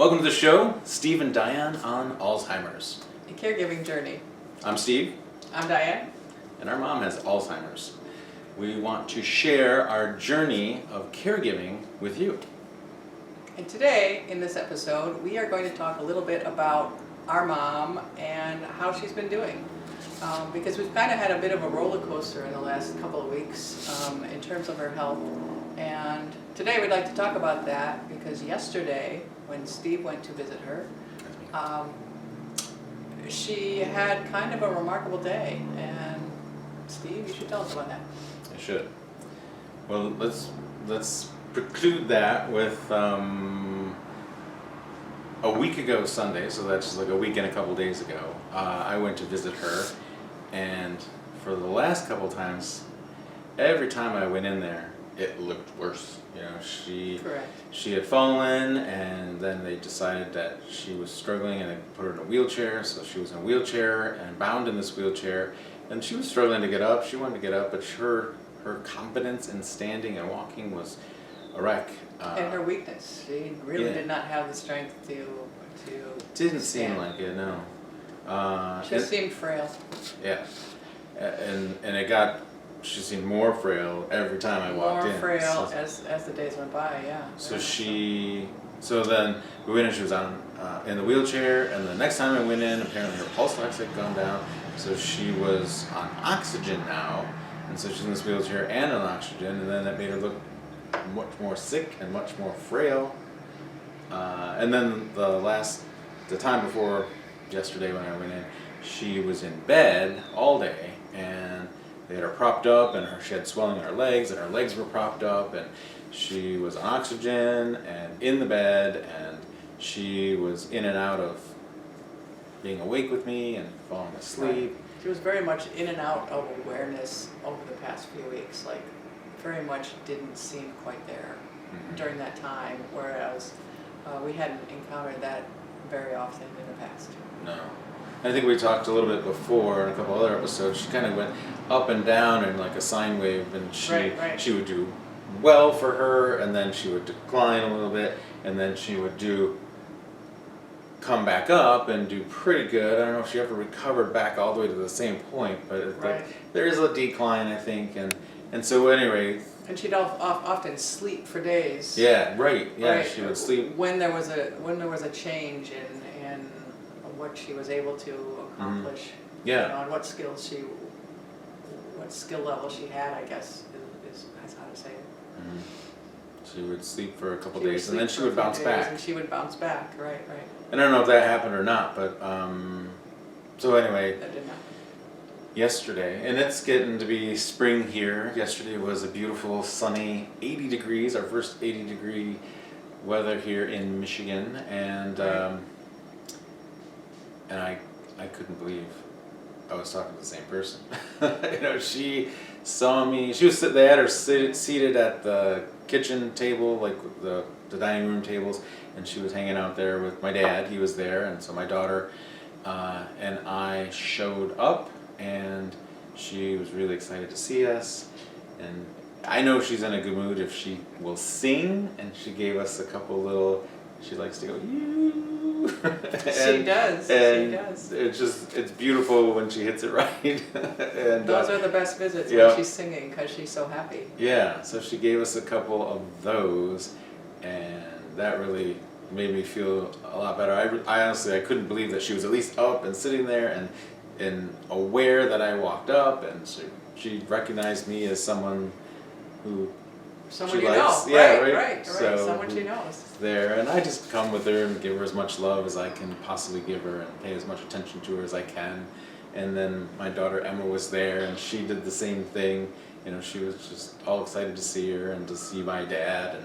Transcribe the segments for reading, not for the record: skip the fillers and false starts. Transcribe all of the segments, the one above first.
Welcome to the show, Steve and Diane on Alzheimer's. A caregiving journey. I'm Steve. I'm Diane. And our mom has Alzheimer's. We want to share our journey of caregiving with you. And today, in this episode, we are going to talk a little bit about our mom and how she's been doing. Because we've kind of had a bit of a roller coaster in the last couple of weeks in terms of her health. And today we'd like to talk about that because yesterday, when Steve went to visit her, she had kind of a remarkable day. And Steve, you should tell us about that. I should. Well, let's preclude that with a week ago Sunday, so that's like a week and a couple days ago, I went to visit her, and for the last couple times, every time I went in there, it looked worse. You know, she had fallen, and then they decided that she was struggling, and they put her in a wheelchair. So she was in a wheelchair and bound in this wheelchair, and she was struggling to get up. She wanted to get up, but her confidence in standing and walking was a wreck. And her weakness. She really did not have the strength to didn't stand. seem like it, no. She seemed frail. Yeah, and she seemed more frail every time I walked in. More frail as the days went by, yeah. So then we went in, she was in the wheelchair, and the next time I went in, apparently her pulse ox had gone down, so she was on oxygen now, and so she's in this wheelchair and on oxygen, and then that made her look much more sick and much more frail. And then the time before yesterday when I went in, she was in bed all day, and they had her propped up, and she had swelling in her legs, and her legs were propped up, and she was on oxygen and in the bed, and she was in and out of being awake with me and falling asleep. Right. She was very much in and out of awareness over the past few weeks, like very much didn't seem quite there during that time, whereas we hadn't encountered that very often in the past. No. I think we talked a little bit before in a couple other episodes. She kind of went up and down in like a sine wave, and she would do well for her, and then she would decline a little bit, and then she would come back up and do pretty good. I don't know if she ever recovered back all the way to the same point, but there is a decline, I think, and so anyway. And she'd often sleep for days. Yeah, right. Yeah, right. She would sleep when there was a change in what she was able to accomplish. Yeah. You know, and what skill level she had, I guess, is how to say it. She would sleep for a couple days, and then she would bounce back. And she would bounce back, right. And I don't know if that happened or not, but so anyway. That did happen. Yesterday, and it's getting to be spring here. Yesterday was a beautiful sunny 80 degrees, our first 80-degree weather here in Michigan, and I couldn't believe I was talking to the same person. You know, she saw me. They had her seated at the kitchen table, like the dining room tables, and she was hanging out there with my dad. He was there, and so my daughter and I showed up. And she was really excited to see us, and I know she's in a good mood if she will sing, and she gave us a couple little, she likes to go, you. She does. It's beautiful when she hits it right. And those are the best visits when she's singing, because she's so happy. Yeah, so she gave us a couple of those, and that really made me feel a lot better. I honestly couldn't believe that she was at least up and sitting there and aware that I walked up, and she recognized me as someone who someone she you likes. know. Yeah, right. So someone she knows. There, and I just come with her and give her as much love as I can possibly give her, and pay as much attention to her as I can. And then my daughter Emma was there, and she did the same thing. You know, she was just all excited to see her and to see my dad,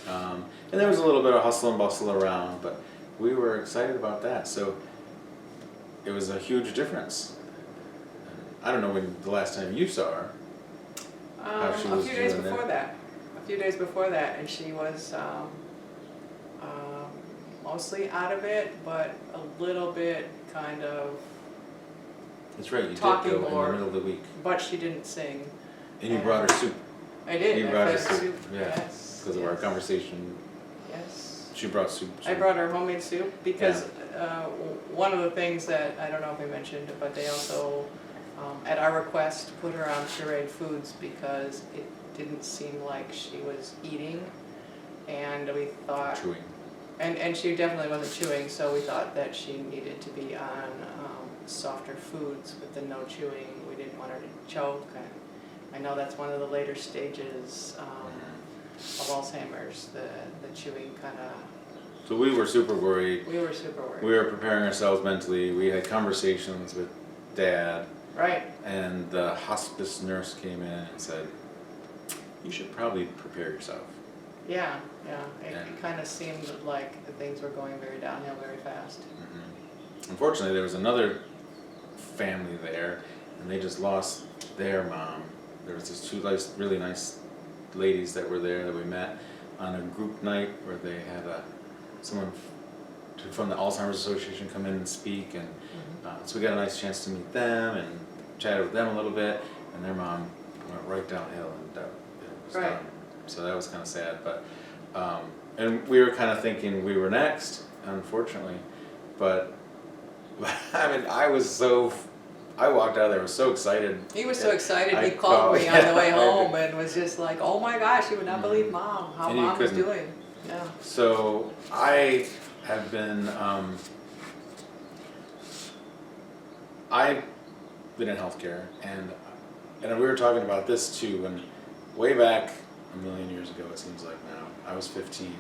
and there was a little bit of hustle and bustle around, but we were excited about that. So it was a huge difference. I don't know when the last time you saw her. A few days before that. A few days before that, and she was mostly out of it, but a little bit kind of. That's right. You talking did go more, in the middle of the week. But she didn't sing. And you brought her soup. I did. You I brought her fed soup. Yeah. Yes. Because of our conversation. Yes. She brought soup. I brought her homemade soup because one of the things that, I don't know if we mentioned, but they also, at our request, put her on pureed foods because it didn't seem like she was eating. And we thought, Chewing. and she definitely wasn't chewing, so we thought that she needed to be on softer foods with the no chewing. We didn't want her to choke. And I know that's one of the later stages of Alzheimer's, the chewing kind of. So we were super worried. We were super worried. We were preparing ourselves mentally. We had conversations with Dad. Right. And the hospice nurse came in and said, you should probably prepare yourself. Yeah. It And- kind of seemed like things were going very downhill very fast. Mm-hmm. Unfortunately, there was another family there, and they just lost their mom. There was these two really nice ladies that were there that we met on a group night where they had someone from the Alzheimer's Association come in and speak, and so we got a nice chance to meet them and chatted with them a little bit, and their mom went right downhill and it was Right. done. So that was kind of sad, but and we were kind of thinking we were next, unfortunately, but I mean, I walked out of there, was so excited. He was so excited, I he called me on the way yeah. home and was just like, oh my gosh, you would not believe Mom, how And you Mom is couldn't. doing. Yeah. So I have been, I've been in healthcare, and we were talking about this too, and way back a million years ago, it seems like now, I was 15,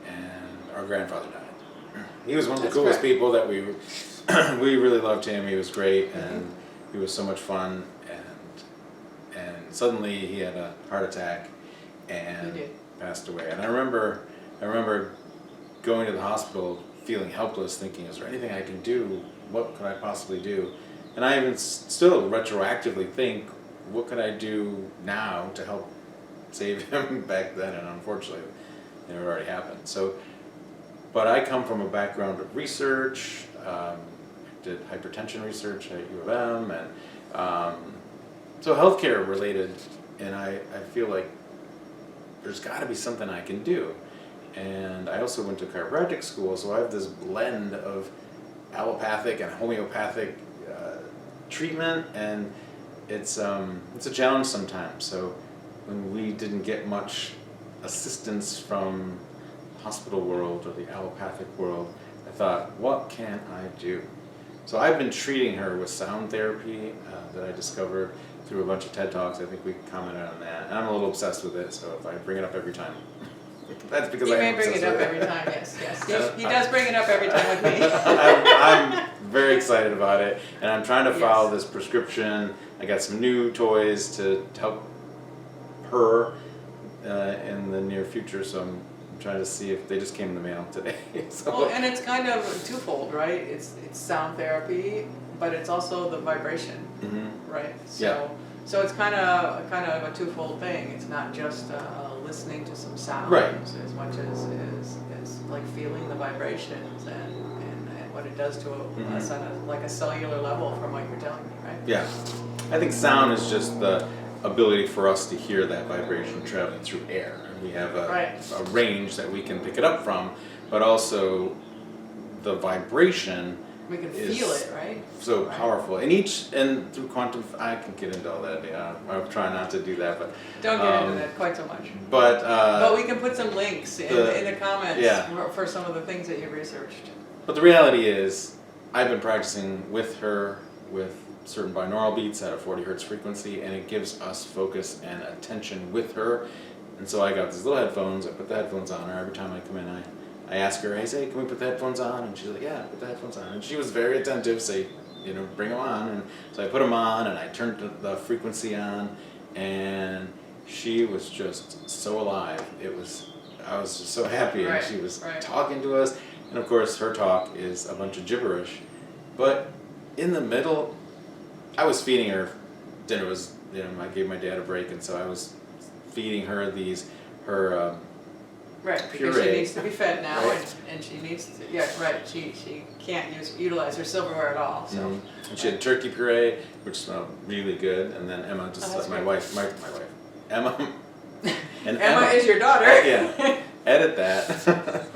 and our grandfather died. He was one of the That's coolest correct. people that we really loved him. He was great, and he was so much fun, and suddenly he had a heart attack and He did. passed away. And I remember going to the hospital feeling helpless, thinking, is there anything I can do? What could I possibly do? And I even still retroactively think, what could I do now to help save him back then? And unfortunately, it had already happened. So, but I come from a background of research, did hypertension research at U of M, and so healthcare related, and I feel like there's got to be something I can do. And I also went to chiropractic school, so I have this blend of allopathic and homeopathic treatment, and it's a challenge sometimes. So when we didn't get much assistance from the hospital world or the allopathic world, I thought, what can I do? So I've been treating her with sound therapy that I discovered through a bunch of TED Talks. I think we commented on that. And I'm a little obsessed with it, so if I bring it up every time, that's because He I may am bring obsessed it up with every time, yes. He does bring it up every time with me. I'm very excited about it, and I'm trying to follow Yes. this prescription. I got some new toys to help her in the near future, so I'm trying to see if they just came in the mail today. So, Well, and it's kind of twofold, right? It's sound therapy, but it's also the vibration, Mhm. right? Yeah. So it's kind of a twofold thing. It's not just listening to some sounds Right. as much as like feeling the vibrations and what it does to us on like a cellular level from what you're telling me, right? Yeah, I think sound is just the ability for us to hear that vibration traveling through air. And we have Right. a range that we can pick it up from, but also the vibration We can is feel it, right? so Right. powerful. And through quantum, I can get into all that. Yeah, I'll try not to do that, but Don't get into that quite so much. but We can put some links in the comments yeah. for some of the things that you researched. But the reality is, I've been practicing with her with certain binaural beats at a 40 hertz frequency, and it gives us focus and attention with her. And so I got these little headphones. I put the headphones on her every time I come in. I ask her, I say, can we put the headphones on? And she's like, yeah, put the headphones on. And she was very attentive, say, bring them on. And so I put them on, and I turned the frequency on, and she was just so alive. I was just so happy, and Right, she was right. talking to us. And of course, her talk is a bunch of gibberish. But in the middle, I was feeding her dinner. I gave my dad a break, and so I was feeding her her Right, because puree. she needs to be fed now, Right. and she needs to, yeah, right, she can't utilize her silverware at all, so. And she had turkey puree, which smelled really good. And then Emma, Oh, that's my great. wife, Emma, and Emma is your daughter. yeah, edit that.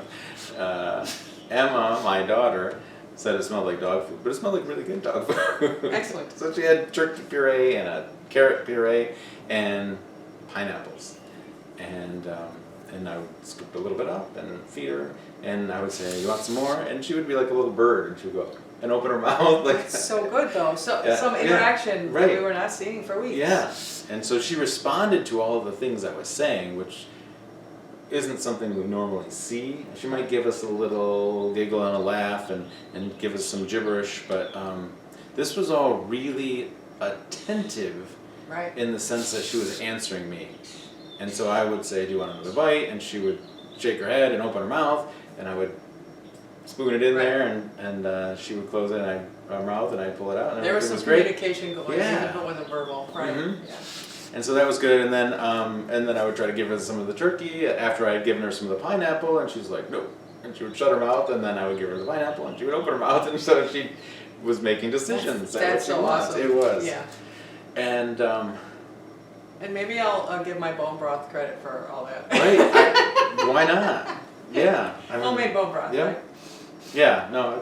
Emma, my daughter, said it smelled like dog food, but it smelled like really good dog food. Excellent. So she had turkey puree and a carrot puree and pineapples. And I would scoop a little bit up and feed her, and I would say, "You want some more?" And she would be like a little bird, and she would go and open her mouth like. It's so good though. So Yeah, some yeah, interaction that right. we were not seeing for weeks. Yeah, and so she responded to all of the things I was saying, which isn't something we normally see. She might give us a little giggle and a laugh and give us some gibberish, but this was all really attentive Right. in the sense that she was answering me. And so I would say, "Do you want another bite?" And she would shake her head and open her mouth, and I would spoon it in Right. there, and she would close it in her mouth, and I'd pull it out, and There was everything some was great. communication going, Yeah. even if it wasn't verbal. Right. Mhm. Yeah. And so that was good, and then I would try to give her some of the turkey after I had given her some of the pineapple, and she was like, "Nope," and she would shut her mouth, and then I would give her the pineapple, and she would open her mouth, and so she was making decisions. That's so awesome. It was. Yeah. And And maybe I'll give my bone broth credit for all that. right, why not? Yeah. I mean, Homemade bone broth, yeah. right? Yeah, no,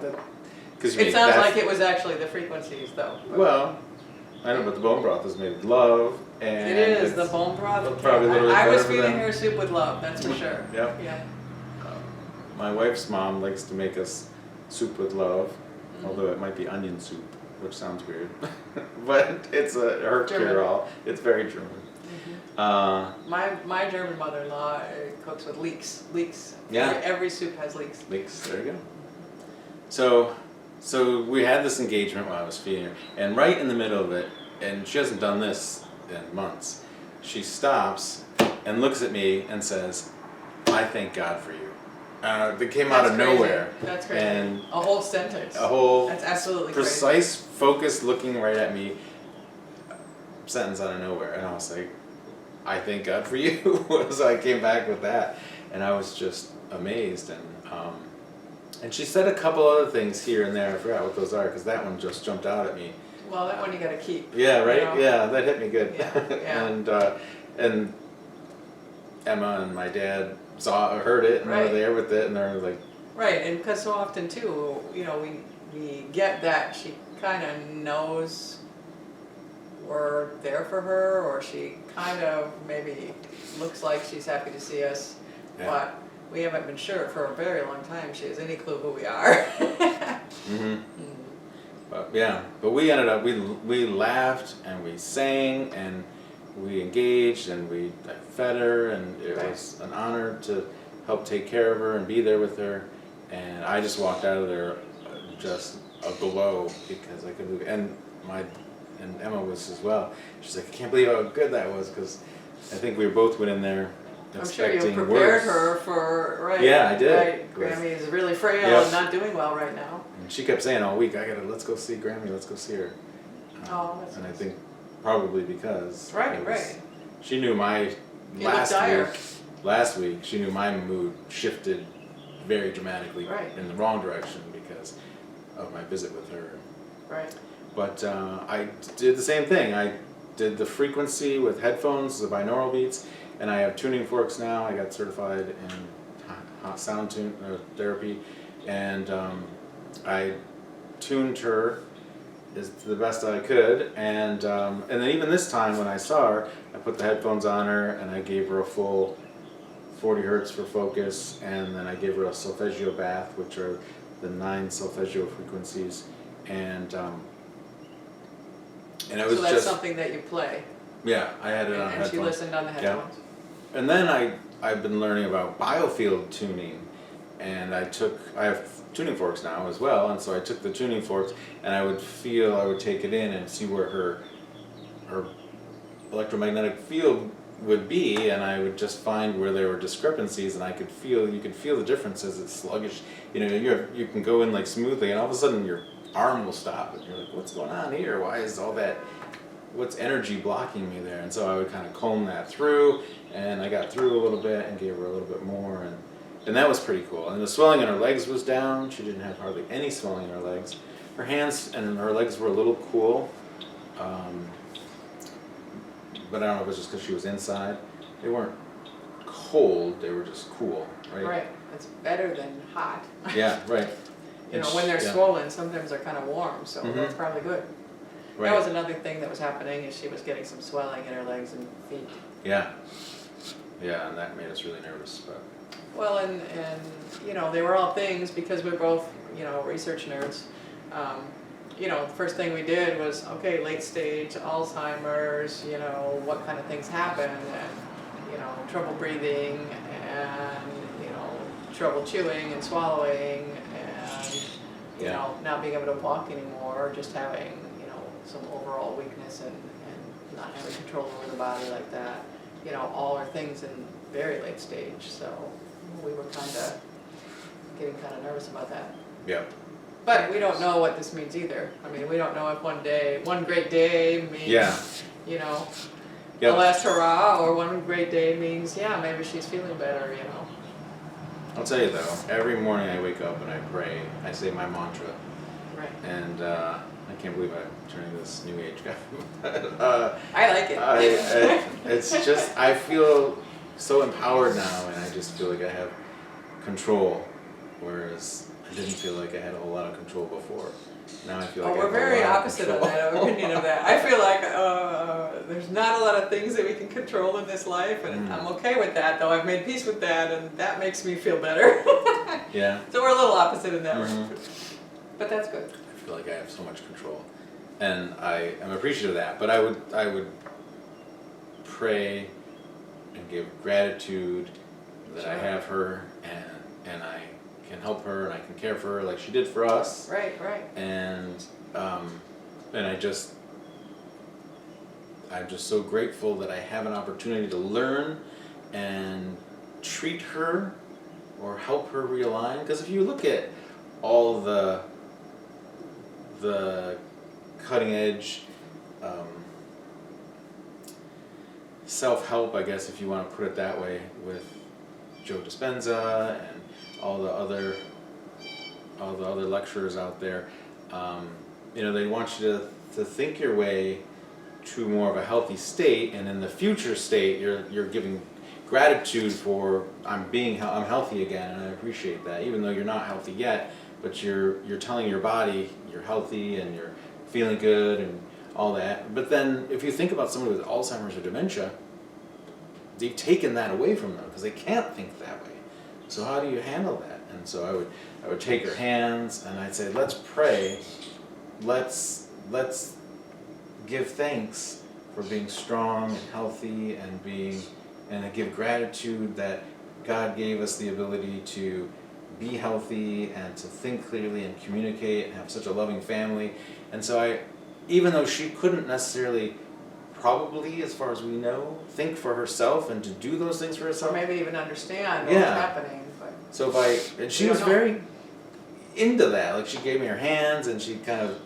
because It sounds like it was actually the frequencies though. Well, I know, but the bone broth is made with love, and It is, the it's- bone broth. probably a little bit I was better for feeding them. her soup with love, that's for sure. Yep. Yeah. My wife's mom likes to make us soup with love, Mm-hmm. although it might be onion soup, which sounds weird, but it's her German. cure-all. It's very German. My German mother-in-law cooks with leeks. Leeks. Yeah. Every soup has leeks. Leeks, there you go. So we had this engagement while I was feeding her, and right in the middle of it, and she hasn't done this in months, she stops and looks at me and says, "I thank God for you." That came out That's of crazy. nowhere. That's crazy. And a whole sentence. a whole That's absolutely crazy. precise, focused, looking right at me sentence out of nowhere, and I was like, "I thank God for you." So I came back with that, and I was just amazed. And she said a couple other things here and there. I forgot what those are because that one just jumped out at me. Well, that one you gotta keep. Yeah, right. You know? Yeah, that hit me good. Yeah, yeah. And Emma and my dad heard it, and they Right. were there with it, and they're like, Right, and because so often too, we get that she kind of knows we're there for her, or she kind of maybe looks like she's happy to see us, Yeah. but we haven't been sure for a very long time she has any clue who we are. mm-hmm. But we ended up, we laughed and we sang and we engaged and I fed her, and it Right. was an honor to help take care of her and be there with her. And I just walked out of there just aglow because I couldn't believe it. And Emma was as well. She's like, "I can't believe how good that was," because I think we both went in there I'm sure you expecting prepared worse. her for, right. Yeah, I did. Right, Grammy is really frail Yep. and not doing well right now. And she kept saying all week, "Let's go see Grammy, let's go see her." Oh, that's And I nice. think probably because Right, it was- right. she knew my You look last dire. week. Last week, she knew my mood shifted very dramatically Right. in the wrong direction because of my visit with her. Right. But I did the same thing. I did the frequency with headphones, the binaural beats, and I have tuning forks now. I got certified in sound therapy, and I tuned her as the best I could. And then even this time when I saw her, I put the headphones on her and I gave her a full 40 hertz for focus, and then I gave her a solfeggio bath, which are the 9 solfeggio frequencies, and it was So that's just something that you play, yeah. I had it on and headphones. she listened on the Yeah. headphones. And then I've been learning about biofield tuning, and I have tuning forks now as well, and so I took the tuning forks and I would take it in and see where her electromagnetic field would be, and I would just find where there were discrepancies, and you could feel the differences. It's sluggish, you can go in like smoothly, and all of a sudden your arm will stop, and you're like, "What's going on here? Why is all that? What's energy blocking me there?" And so I would kind of comb that through, and I got through a little bit and gave her a little bit more, and that was pretty cool. And the swelling in her legs was down. She didn't have hardly any swelling in her legs. Her hands and her legs were a little cool, but I don't know if it was just because she was inside. They weren't cold, they were just cool, right? Right, it's better than hot. Yeah, right. You know, And when they're yeah. swollen, sometimes they're kind of warm, so Mhm. that's probably good. Right. That was another thing that was happening, is she was getting some swelling in her legs and feet. Yeah. Yeah, and that made us really nervous, but. Well, and you know, they were all things, because we're both, you know, research nerds. You know, the first thing we did was, okay, late stage Alzheimer's, you know, what kind of things happen, and, you know, trouble breathing, and, you know, trouble chewing and swallowing, and, you Yeah. know, not being able to walk anymore, just having, you know, some overall weakness and not having control over the body like that. You know, all are things in very late stage, so we were getting kind of nervous about that. Yeah. But we don't know what this means either. I mean, we don't know if one great day means, Yeah. you know, Yep. the last hurrah, or one great day means, yeah, maybe she's feeling better, you know. I'll tell you though, every morning I wake up and I pray, I say my mantra, Right. and I can't believe I'm turning this new age guy. I like it. It's just, I feel so empowered now, and I just feel like I have control, whereas I didn't feel like I had a whole lot of control before. Now I feel like I We're have a very lot of opposite on control. that opinion of that. I feel like there's not a lot of things that we can control in this life, and I'm okay with that, though I've made peace with that, and that makes me feel better. Yeah. So we're a little opposite in that Mhm. way. But that's good. I feel like I have so much control, and I am appreciative of that. But I would pray and give gratitude that I Sure. have her, and I can help her, and I can care for her like she did for us, Right, right. and I'm just so grateful that I have an opportunity to learn and treat her or help her realign. Because if you look at all the cutting edge self-help, I guess, if you want to put it that way, with Joe Dispenza and all the other lecturers out there, you know, they want you to think your way to more of a healthy state, and in the future state, you're giving gratitude for I'm healthy again, and I appreciate that, even though you're not healthy yet, but you're telling your body you're healthy and you're feeling good and all that. But then if you think about somebody with Alzheimer's or dementia, they've taken that away from them because they can't think that way. So how do you handle that? And so I would take her hands and I'd say, let's pray, let's give thanks for being strong and healthy, and I give gratitude that God gave us the ability to be healthy and to think clearly and communicate and have such a loving family. And so even though she couldn't necessarily, probably as far as we know, think for herself and to do those things for Or herself. maybe even understand what's Yeah. happening, but So and she We was don't know. very into that. Like, she gave me her hands and she kind of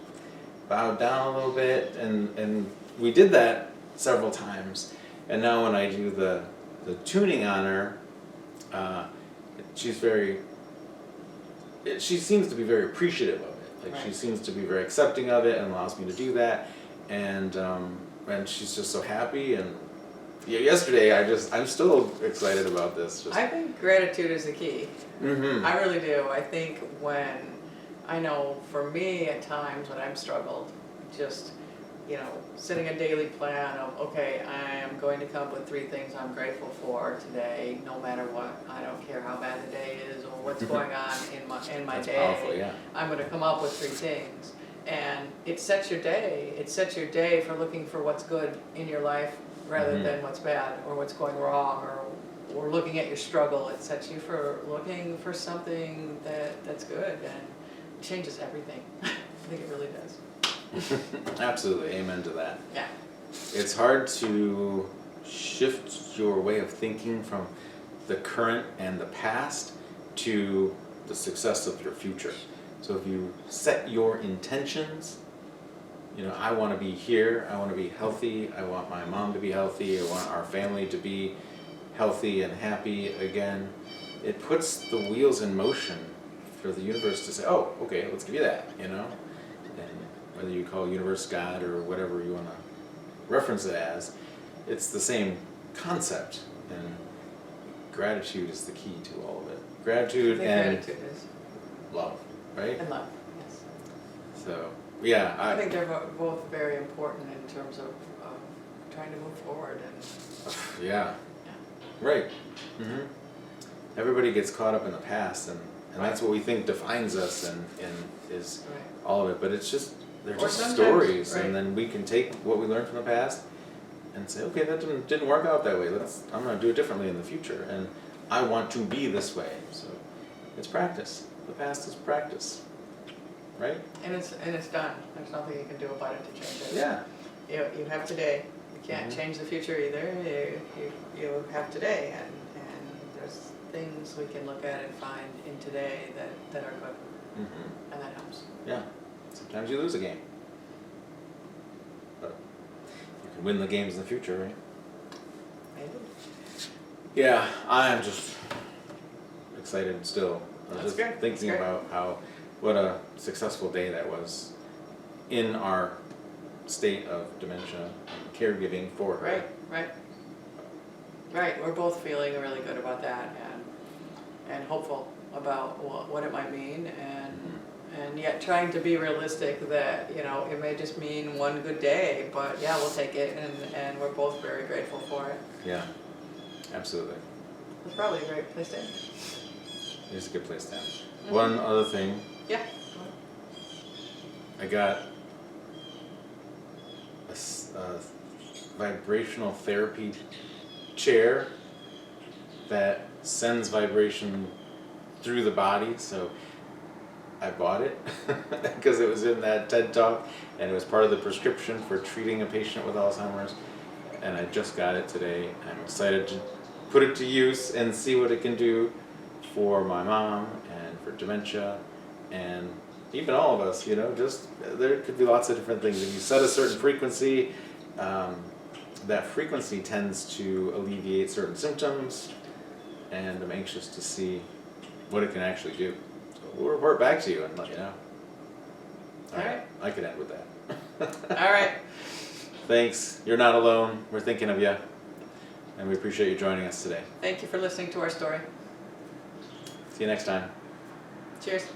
bowed down a little bit, and we did that several times. And now when I do the tuning on her, she seems to be very appreciative of it. Like, she Right. seems to be very accepting of it and allows me to do that. And she's just so happy. And yeah, yesterday I'm still excited about this. I think gratitude is the key. Mm-hmm. I really do. I think I know for me at times when I've struggled, just, you know, setting a daily plan of, okay, I am going to come up with 3 things I'm grateful for today, no matter what. I don't care how bad the day is or what's going on in my That's day. powerful, yeah. I'm going to come up with 3 things. And it sets your day. It sets your day for looking for what's good in your life rather Mhm. than what's bad or what's going wrong, or looking at your struggle. It sets you for looking for something that's good, and it changes everything. I think it really does. Absolutely, amen to that. Yeah. It's hard to shift your way of thinking from the current and the past to the success of your future. So if you set your intentions, you know, I want to be here, I want to be healthy, I want my mom to be healthy, I want our family to be healthy and happy again, it puts the wheels in motion for the universe to say, oh, okay, let's give you that, you know? And whether you call universe God or whatever you want to reference it as, it's the same concept. And gratitude is the key to all of it. I Gratitude think and gratitude is, love, right? and love, yes. So, yeah, I think they're both very important in terms of trying to move forward and, yeah, yeah. right. hmm Everybody gets caught up in the past, and that's what we think defines us, and is Right. all of it. But it's just they're Or just sometimes- stories, right. and then we can take what we learned from the past and say, okay, that didn't work out that way. I'm gonna do it differently in the future, and I want to be this way. So it's practice. The past is practice, right? And it's done. There's nothing you can do about it to change it. Yeah. You have today. You can't Mhm. change the future either. You have today, and there's things we can look at and find in today that are good, hmm and that helps. Yeah. Sometimes you lose a game, but you can win the games in the future, right? Maybe. Yeah, I am just excited still. I was That's just good, that's thinking good. about what a successful day that was in our state of dementia and caregiving for her. Right. Right. We're both feeling really good about that, and hopeful about what it might mean, and yet trying to be realistic that, it may just mean one good day, but yeah, we'll take it, and we're both very grateful for it. Yeah, absolutely. It's probably a great place to end. It's a good place to end. One other thing, Yeah. I got a vibrational therapy chair that sends vibration through the body, so I bought it because it was in that TED Talk, and it was part of the prescription for treating a patient with Alzheimer's, and I just got it today. I'm excited to put it to use and see what it can do for my mom and for dementia, and even all of us, just there could be lots of different things. If you set a certain frequency, that frequency tends to alleviate certain symptoms, and I'm anxious to see what it can actually do. So we'll report back to you and let you know. All right. I could end with that. All right. Thanks. You're not alone. We're thinking of you, and we appreciate you joining us today. Thank you for listening to our story. See you next time. Cheers.